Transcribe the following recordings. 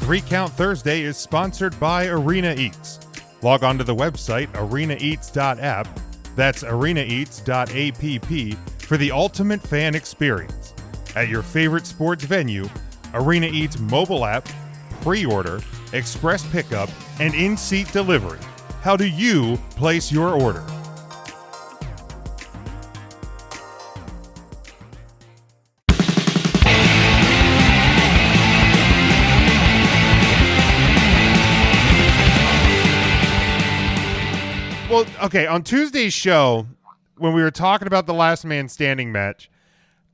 3 Count Thursday is sponsored by Arena Eats. Log on to the website arenaeats.app, that's arenaeats.app, for the ultimate fan experience. At your favorite sports venue, Arena Eats mobile app, pre-order, express pickup, and in-seat delivery. How do you place your order? Well, okay, on Tuesday's show, when we were talking about the last man standing match,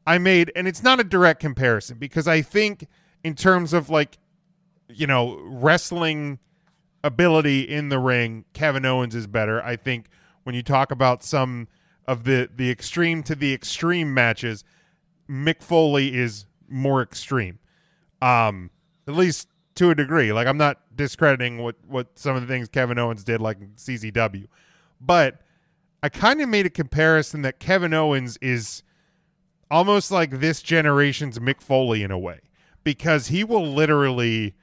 I made, and it's not a direct comparison, because I think in terms of wrestling ability in the ring, Kevin Owens is better. I think when you talk about some of the extreme to the extreme matches, Mick Foley is more extreme, at least to a degree. Like, I'm not discrediting what some of the things Kevin Owens did, like in CZW, but I kind of made a comparison that Kevin Owens is almost like this generation's Mick Foley in a way, because he will literally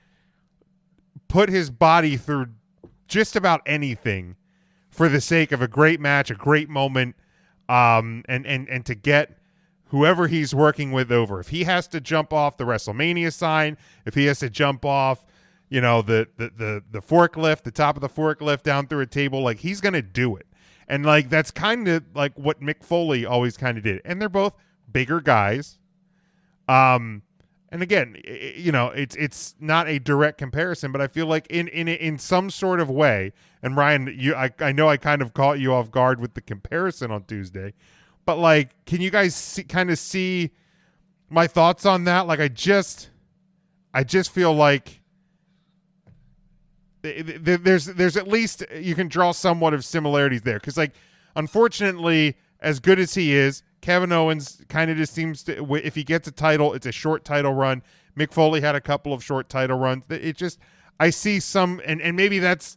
put his body through just about anything for the sake of a great match, a great moment, and to get whoever he's working with over. If he has to jump off the WrestleMania sign, if he has to jump off, the forklift, the top of the forklift down through a table, like, he's going to do it. And like, that's kind of like what Mick Foley always kind of did. And they're both bigger guys. And again, it's not a direct comparison, but I feel like in some sort of way, and Ryan, I know I kind of caught you off guard with the comparison on Tuesday, but like, can you guys see my thoughts on that? Like, I just feel like there's at least you can draw somewhat of similarities there, because like, unfortunately, as good as he is, Kevin Owens kind of just seems to, if he gets a title, it's a short title run. Mick Foley had a couple of short title runs. It just, I see some, and maybe that's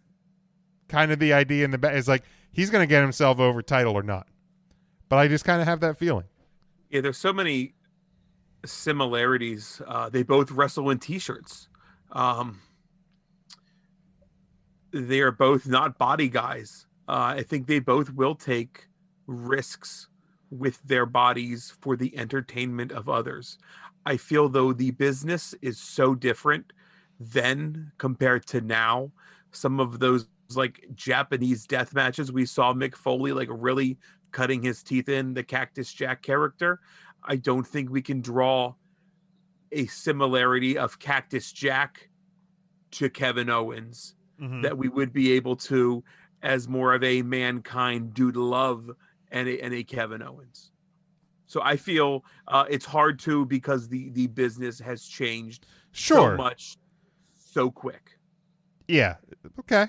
kind of the idea in the back, is like, he's going to get himself over, title or not. But I just kind of have that feeling. Yeah, there's so many similarities. They both wrestle in t-shirts. They are both not body guys. I think they both will take risks with their bodies for the entertainment of others. I feel though the business is so different then compared to now. Some of those like Japanese death matches we saw Mick Foley like really cutting his teeth in, the Cactus Jack character. I don't think we can draw a similarity of Cactus Jack to Kevin Owens that we would be able to as more of a Mankind, Dude Love, and a Kevin Owens. So I feel it's hard to, because the business has changed so much so quick. Yeah. Okay.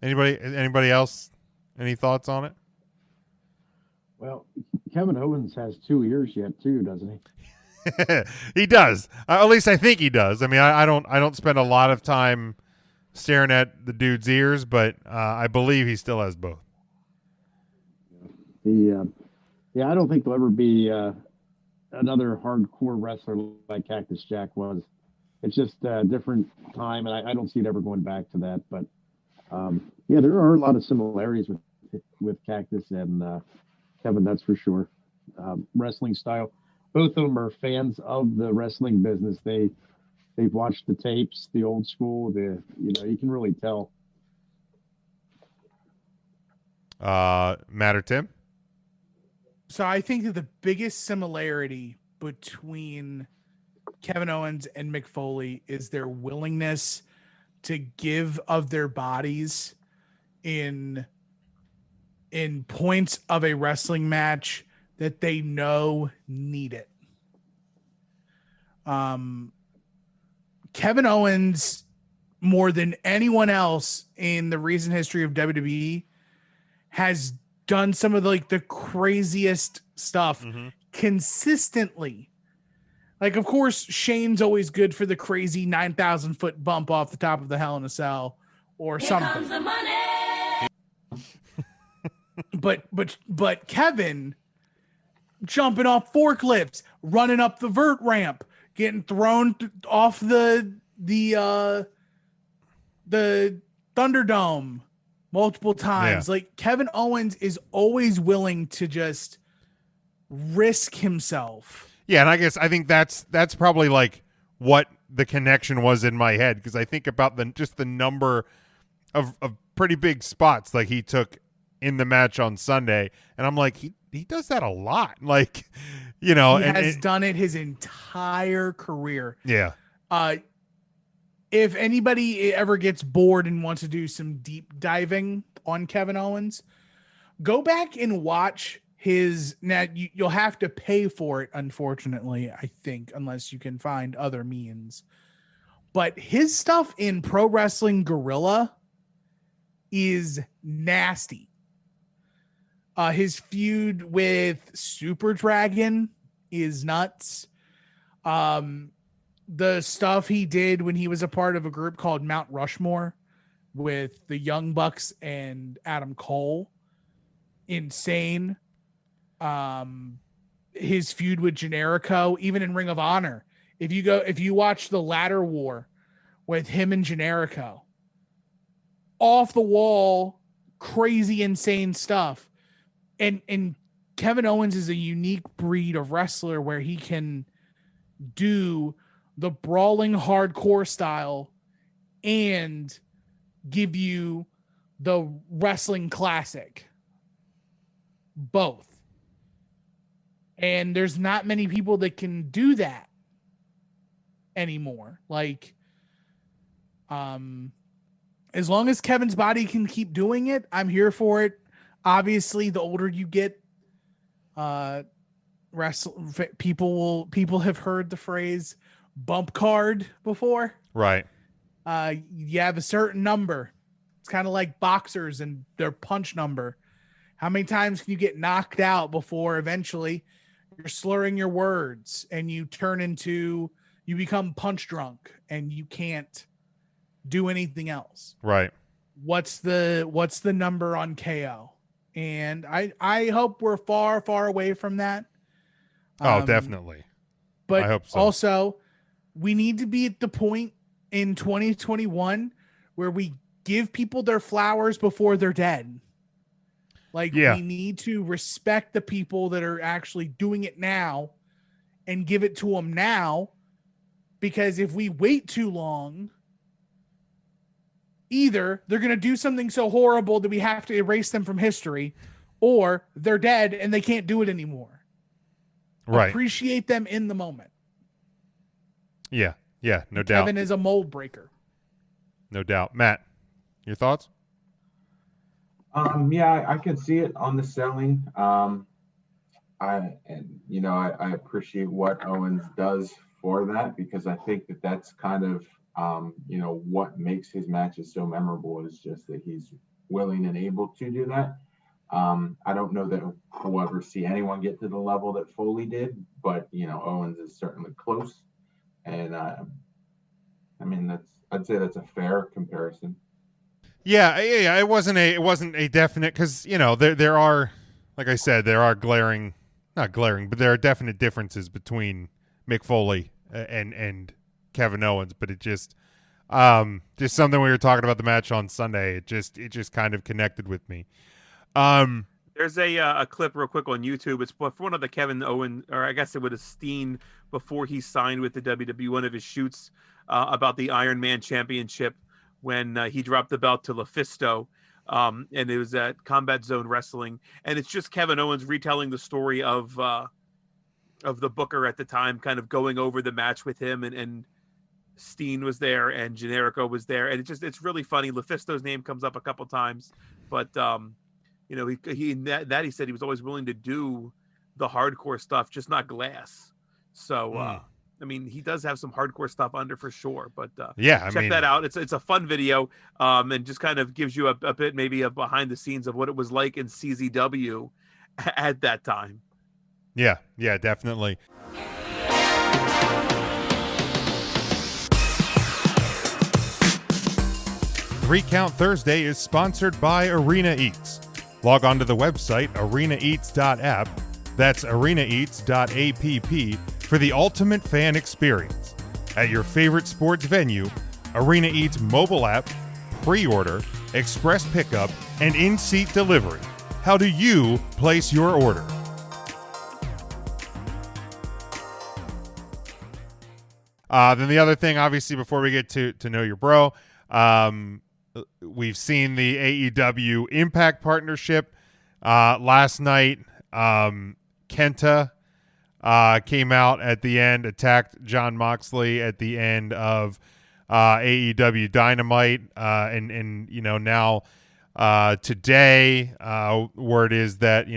Anybody else? Any thoughts on it? Well, Kevin Owens has 2 ears yet too, doesn't he? He does. At least I think he does. I mean, I don't spend a lot of time staring at the dude's ears, but I believe he still has both. I don't think there'll ever be another hardcore wrestler like Cactus Jack was. It's just a different time, and I don't see it ever going back to that. But there are a lot of similarities with Cactus and Kevin, that's for sure. Wrestling style, both of them are fans of the wrestling business. They've watched the tapes, the old school. You can really tell. Matt or Tim? So I think that the biggest similarity between Kevin Owens and Mick Foley is their willingness to give of their bodies in points of a wrestling match that they know need it. Kevin Owens, more than anyone else in the recent history of WWE, has done some of the craziest stuff consistently. Like, of course, Shane's always good for the crazy 9,000 foot bump off the top of the Hell in a Cell or Here something. Comes the money. but Kevin jumping off forklifts, running up the vert ramp, getting thrown off the the Thunderdome multiple times. Yeah. Like Kevin Owens is always willing to just risk himself. Yeah, and I think that's probably like what the connection was in my head, because I think about the number of pretty big spots like he took in the match on Sunday, and I'm like, he does that a lot. Like, you know, he has done it his entire career. Yeah. If anybody ever gets bored and wants to do some deep diving on Kevin Owens, go back and watch his. Now you'll have to pay for it, unfortunately, I think, unless you can find other means. But his stuff in Pro Wrestling Guerrilla is nasty. His feud with Super Dragon is nuts. The stuff he did when he was a part of a group called Mount Rushmore with the Young Bucks and Adam Cole, insane. His feud with Generico, even in Ring of Honor. If you watch the Ladder War with him and Generico, off the wall, crazy, insane stuff. And Kevin Owens is a unique breed of wrestler where he can do the brawling hardcore style and give you the wrestling classic. Both. And there's not many people that can do that anymore. Like, as long as Kevin's body can keep doing it, I'm here for it. Obviously, the older you get, people have heard the phrase bump card before. Right. You have a certain number. It's kind of like boxers and their punch number. How many times can you get knocked out before eventually you're slurring your words and you become punch drunk and you can't do anything else? Right. What's the number on KO? And I hope we're far, far away from that. Oh, definitely. But I hope so. Also, we need to be at the point in 2021 where we give people their flowers before they're dead. Like, we need to respect the people that are actually doing it now and give it to them now, because if we wait too long, either they're going to do something so horrible that we have to erase them from history, or they're dead and they can't do it anymore. Right. Appreciate them in the moment. Yeah. Yeah. No doubt. Kevin is a mold breaker. No doubt. Matt, your thoughts? Yeah, I can see it on the selling. I appreciate what Owens does for that, because I think that's kind of, what makes his matches so memorable is just that he's willing and able to do that. I don't know that we'll ever see anyone get to the level that Foley did, but Owens is certainly close. And I'd say that's a fair comparison. Yeah. It wasn't a definite, because there are, like I said, there are not glaring, but there are definite differences between Mick Foley and Kevin Owens. But it just something we were talking about the match on Sunday. It just kind of connected with me. There's a clip real quick on YouTube. It's for one of the Kevin Owens, or I guess it would have Steen before he signed with the WWE, one of his shoots about the Iron Man Championship when he dropped the belt to Lufisto. And it was at Combat Zone Wrestling. And it's just Kevin Owens retelling the story of the booker at the time, kind of going over the match with him, and Steen was there and Generico was there. And it's really funny. Lufisto's name comes up a couple times, but he said he was always willing to do the hardcore stuff, just not glass. So, he does have some hardcore stuff under for sure, but check that out. It's a fun video, and just kind of gives you a bit maybe of behind the scenes of what it was like in CZW at that time. Yeah, definitely. Three Count Thursday is sponsored by Arena Eats. Log on to the website arenaeats.app. That's arenaeats.app for the ultimate fan experience. at your favorite sports venue, Arena Eats mobile app, pre-order, express pickup, and in-seat delivery. How do you place your order? Then the other thing, obviously, before we get to know your bro, we've seen the AEW Impact partnership. Last night, Kenta came out at the end, attacked Jon Moxley at the end of AEW Dynamite, and now today, word is that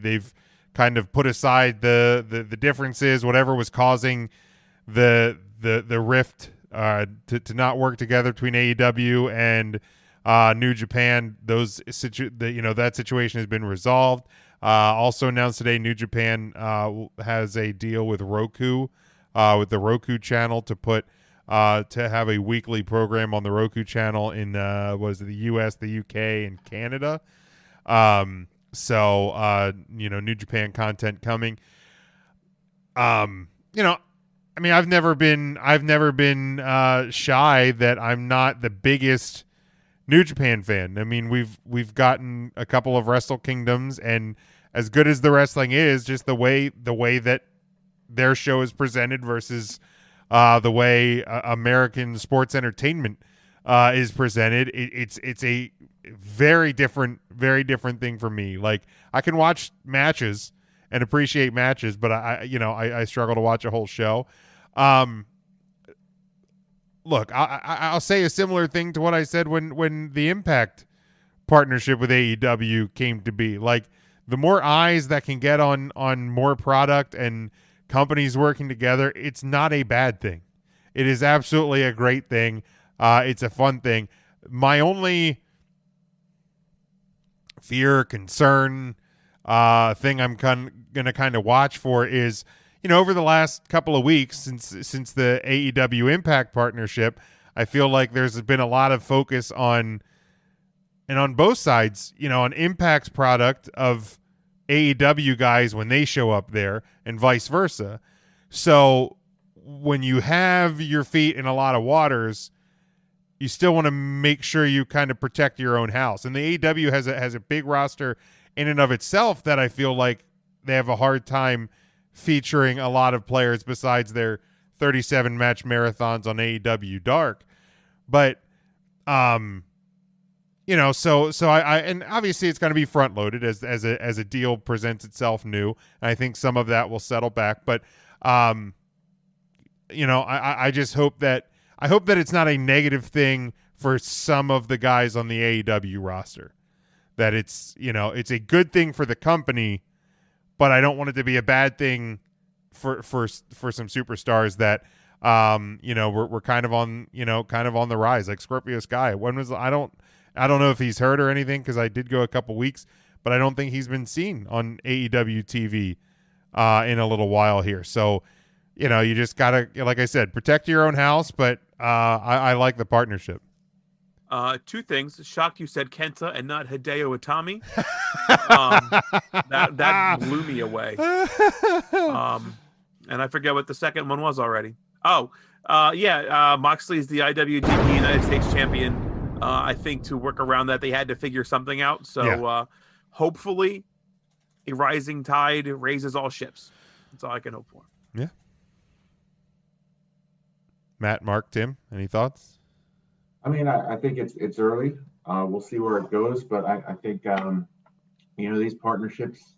they've kind of put aside the differences, whatever was causing the rift to not work together between AEW and New Japan. That situation has been resolved. Also announced today, New Japan has a deal with Roku, with the Roku channel to have a weekly program on the Roku channel in the US, the UK, and Canada. New Japan content coming. I've never been shy that I'm not the biggest New Japan fan. I mean, we've gotten a couple of Wrestle Kingdoms, and as good as the wrestling is, just the way that their show is presented versus the way American sports entertainment is presented, it's a very different thing for me. Like, I can watch matches and appreciate matches, but I struggle to watch a whole show. Look, I'll say a similar thing to what I said when the Impact partnership with AEW came to be. Like, the more eyes that can get on more product and companies working together, it's not a bad thing. It is absolutely a great thing. It's a fun thing. My only fear, concern, thing I'm gonna kind of watch for is, over the last couple of weeks since the AEW Impact partnership, I feel like there's been a lot of focus on both sides, on Impact's product of AEW guys when they show up there and vice versa. So when you have your feet in a lot of waters, you still want to make sure you kind of protect your own house. And the AEW has a big roster in and of itself that I feel like they have a hard time featuring a lot of players besides their 37 match marathons on AEW Dark. But so I and obviously it's going to be front loaded as a deal presents itself new. And I think some of that will settle back, but I just hope that it's not a negative thing for some of the guys on the AEW roster, that it's a good thing for the company, but I don't want it to be a bad thing for some superstars that we're kind of on the rise, like Scorpio Sky. I don't know if he's hurt or anything, because I did go a couple weeks, but I don't think he's been seen on AEW TV in a little while here. So you just gotta, like I said, protect your own house, but I like the partnership. Two things. Shocked you said Kenta and not Hideo Itami. That blew me away. And I forget what the second one was already. Moxley's the IWGP United States champion. I think to work around that, they had to figure something out. So hopefully a rising tide raises all ships. That's all I can hope for. Yeah. Matt, Mark, Tim, any thoughts? I mean, I think it's early. We'll see where it goes, but I think these partnerships,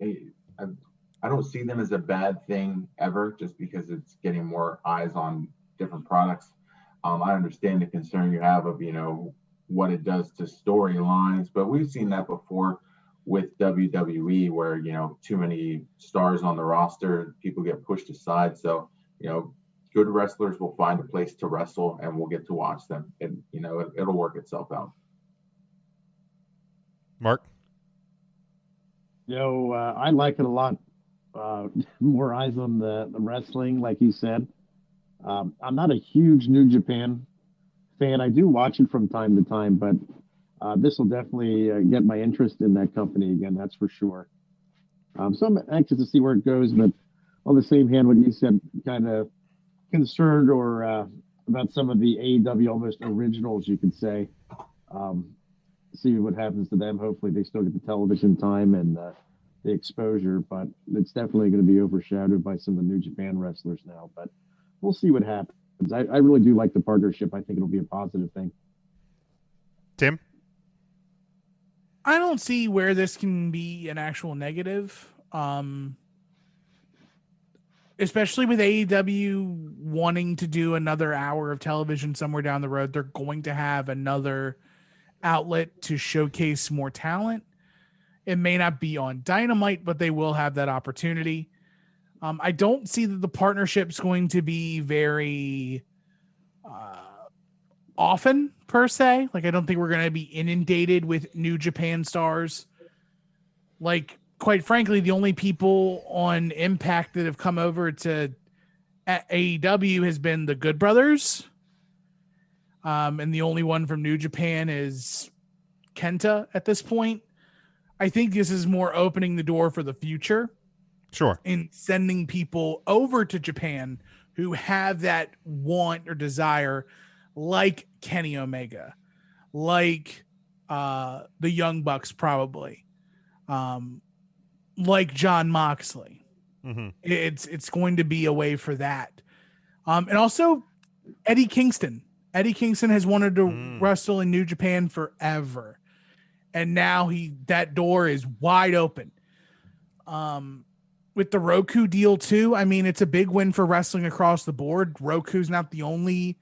I don't see them as a bad thing ever, just because it's getting more eyes on different products. I understand the concern you have of what it does to storylines, but we've seen that before with WWE, where too many stars on the roster, people get pushed aside. So good wrestlers will find a place to wrestle, and we'll get to watch them, and it'll work itself out. Mark? I like it a lot. More eyes on the wrestling, like you said. I'm not a huge New Japan fan. I do watch it from time to time, but this will definitely get my interest in that company again, that's for sure. So I'm anxious to see where it goes, but on the same hand, what you said kind of concerned or about some of the AEW almost originals, you could say. See what happens to them. Hopefully, they still get the television time and the exposure, but it's definitely going to be overshadowed by some of the New Japan wrestlers now. But we'll see what happens. I really do like the partnership. I think it'll be a positive thing. Tim? I don't see where this can be an actual negative. Especially with AEW wanting to do another hour of television somewhere down the road, they're going to have another outlet to showcase more talent. It may not be on Dynamite, but they will have that opportunity. I don't see that the partnership's going to be very often per se. Like, I don't think we're going to be inundated with New Japan stars. Like, quite frankly, the only people on Impact that have come over to AEW has been the Good Brothers. And the only one from New Japan is Kenta at this point. I think this is more opening the door for the future. Sure. In sending people over to Japan who have that want or desire, like Kenny Omega, like the Young Bucks probably, like John Moxley. Mm-hmm. It's going to be a way for that. And also Eddie Kingston. Eddie Kingston has wanted to wrestle in New Japan forever. And now that door is wide open. With the Roku deal too, I mean, it's a big win for wrestling across the board. Roku's not the only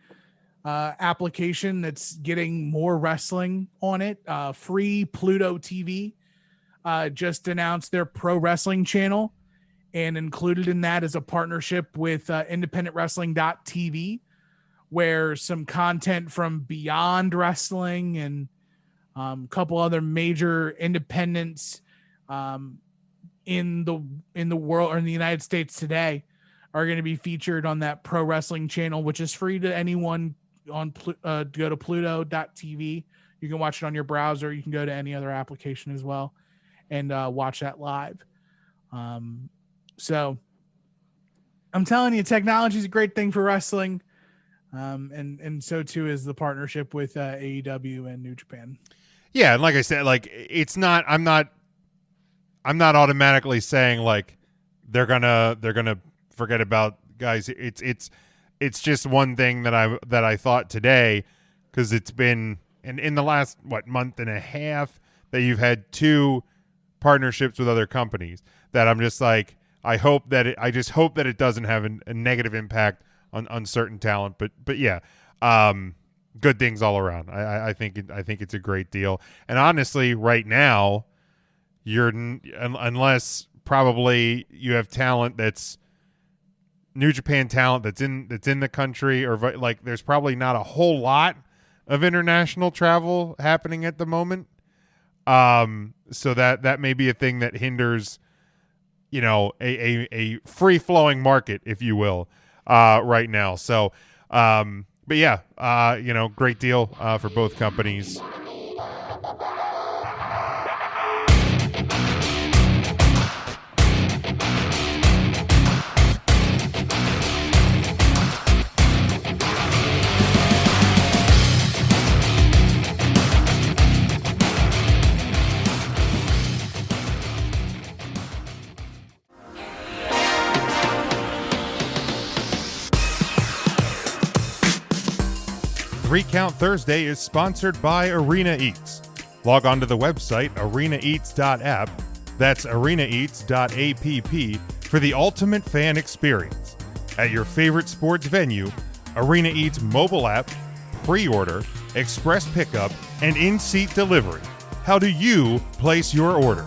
application that's getting more wrestling on it. Free Pluto TV just announced their pro wrestling channel, and included in that is a partnership with independentwrestling.tv, where some content from Beyond Wrestling and a couple other major independents in the world or in the United States today are going to be featured on that pro wrestling channel, which is free to anyone on go to pluto.tv. You can watch it on your browser. You can go to any other application as well and watch that live. So I'm telling you, technology is a great thing for wrestling. And so too is the partnership with AEW and New Japan. Yeah, and like I said, like it's not. I'm not automatically saying like they're gonna forget about guys. It's just one thing that I thought today, because it's been in the last month and a half that you've had two partnerships with other companies that I'm just like, I just hope that it doesn't have a negative impact on certain talent, but yeah, good things all around. I think it's a great deal, and honestly, right now, unless probably you have talent that's New Japan talent that's in the country, or like there's probably not a whole lot of international travel happening at the moment. So that may be a thing that hinders, a free flowing market, if you will, right now. So, but yeah, great deal for both companies. Three Count Thursday is sponsored by Arena Eats. Log on to the website arenaeats.app, that's arenaeats.app, for the ultimate fan experience. At your favorite sports venue, Arena Eats mobile app, pre-order, express pickup, and in-seat delivery. How do you place your order?